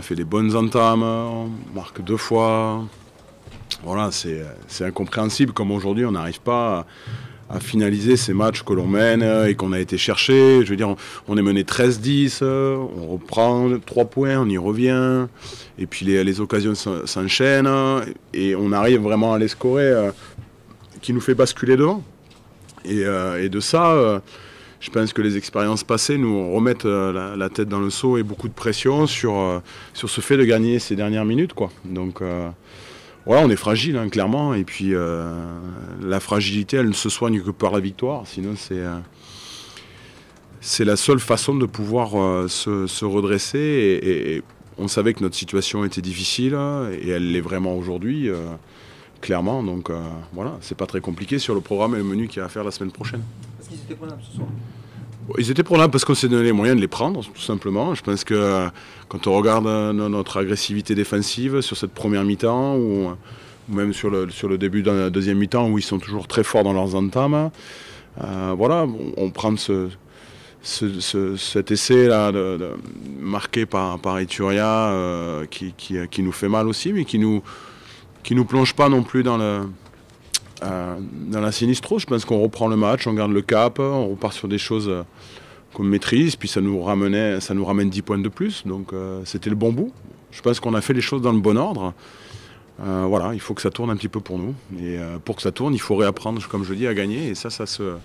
a fait des bonnes entames, on marque 2 fois. Voilà, c'est incompréhensible comme aujourd'hui on n'arrive pas à finaliser ces matchs que l'on mène et qu'on a été chercher. Je veux dire, on est mené 13-10, on reprend 3 points, on y revient. Et puis les occasions s'enchaînent et on arrive vraiment à les scorer qui nous fait basculer devant. Et de ça, je pense que les expériences passées nous remettent la tête dans le seau et beaucoup de pression sur ce fait de gagner ces dernières minutes, quoi. Donc voilà, on est fragile, hein, clairement. Et puis la fragilité, elle ne se soigne que par la victoire. Sinon, c'est la seule façon de pouvoir se redresser. Et on savait que notre situation était difficile et elle l'est vraiment aujourd'hui. Clairement, donc voilà, c'est pas très compliqué sur le programme et le menu qu'il y a à faire la semaine prochaine. Est-ce qu'ils étaient prenables ce soir? Ils étaient prenables parce qu'on s'est donné les moyens de les prendre, tout simplement. Je pense que quand on regarde notre agressivité défensive sur cette première mi-temps, ou même sur le début de la deuxième mi-temps, où ils sont toujours très forts dans leurs entames, voilà, on prend cet essai-là marqué par Ituria qui nous fait mal aussi, mais qui nous plonge pas non plus dans la sinistro. Je pense qu'on reprend le match, on garde le cap, on repart sur des choses qu'on maîtrise, puis ça nous ramène 10 points de plus, donc c'était le bon bout. Je pense qu'on a fait les choses dans le bon ordre. Voilà, il faut que ça tourne un petit peu pour nous. Et pour que ça tourne, il faut réapprendre, comme je dis, à gagner. Et ça se...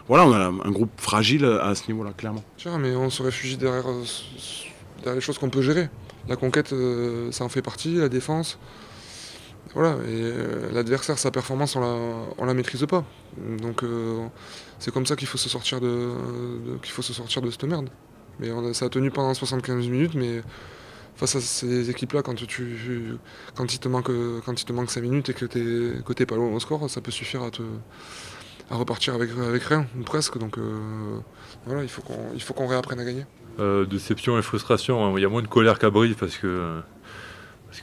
Voilà, on a un groupe fragile à ce niveau-là, clairement. Tiens, mais on se réfugie derrière les choses qu'on peut gérer. La conquête, ça en fait partie, la défense. Voilà, et l'adversaire, sa performance, on la maîtrise pas. Donc c'est comme ça qu'il faut se sortir qu'il faut se sortir de cette merde. Mais ça a tenu pendant 75 minutes, mais face à ces équipes-là, quand il te manque 5 minutes et que t'es pas loin au score, ça peut suffire à repartir avec rien, ou presque. Donc voilà, il faut qu'on réapprenne à gagner. Déception et frustration, hein. Il y a moins de colère qu'à Brive parce que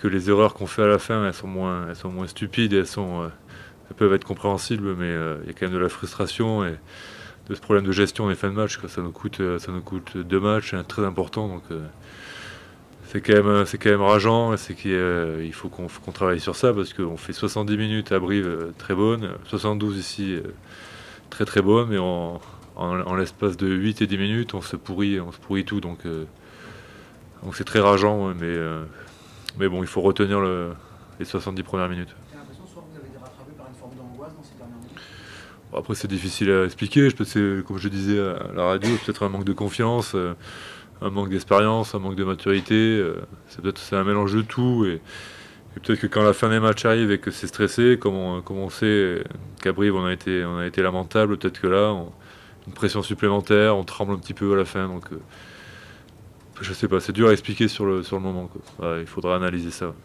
les erreurs qu'on fait à la fin, elles sont moins stupides, elles peuvent être compréhensibles, mais il y a quand même de la frustration et de ce problème de gestion des fins de match. Ça nous coûte 2 matchs, très important, donc c'est quand même rageant. Il faut qu'on travaille sur ça parce qu'on fait 70 minutes à Brive très bonnes, 72 ici très très bonnes, mais en l'espace de 8 et 10 minutes, on se pourrit tout, donc c'est très rageant, mais bon, il faut retenir les 70 premières minutes. J'ai l'impression que vous avez été rattrapé par une forme d'angoisse dans ces dernières minutes. Bon, après, c'est difficile à expliquer. Comme je disais à la radio, peut-être un manque de confiance, un manque d'expérience, un manque de maturité. C'est un mélange de tout. Et peut-être que quand la fin des matchs arrive et que c'est stressé, comme on sait qu'à Brive on a été lamentable, peut-être que là, une pression supplémentaire, on tremble un petit peu à la fin. Donc, je sais pas, c'est dur à expliquer sur le moment, quoi. Ouais, il faudra analyser ça.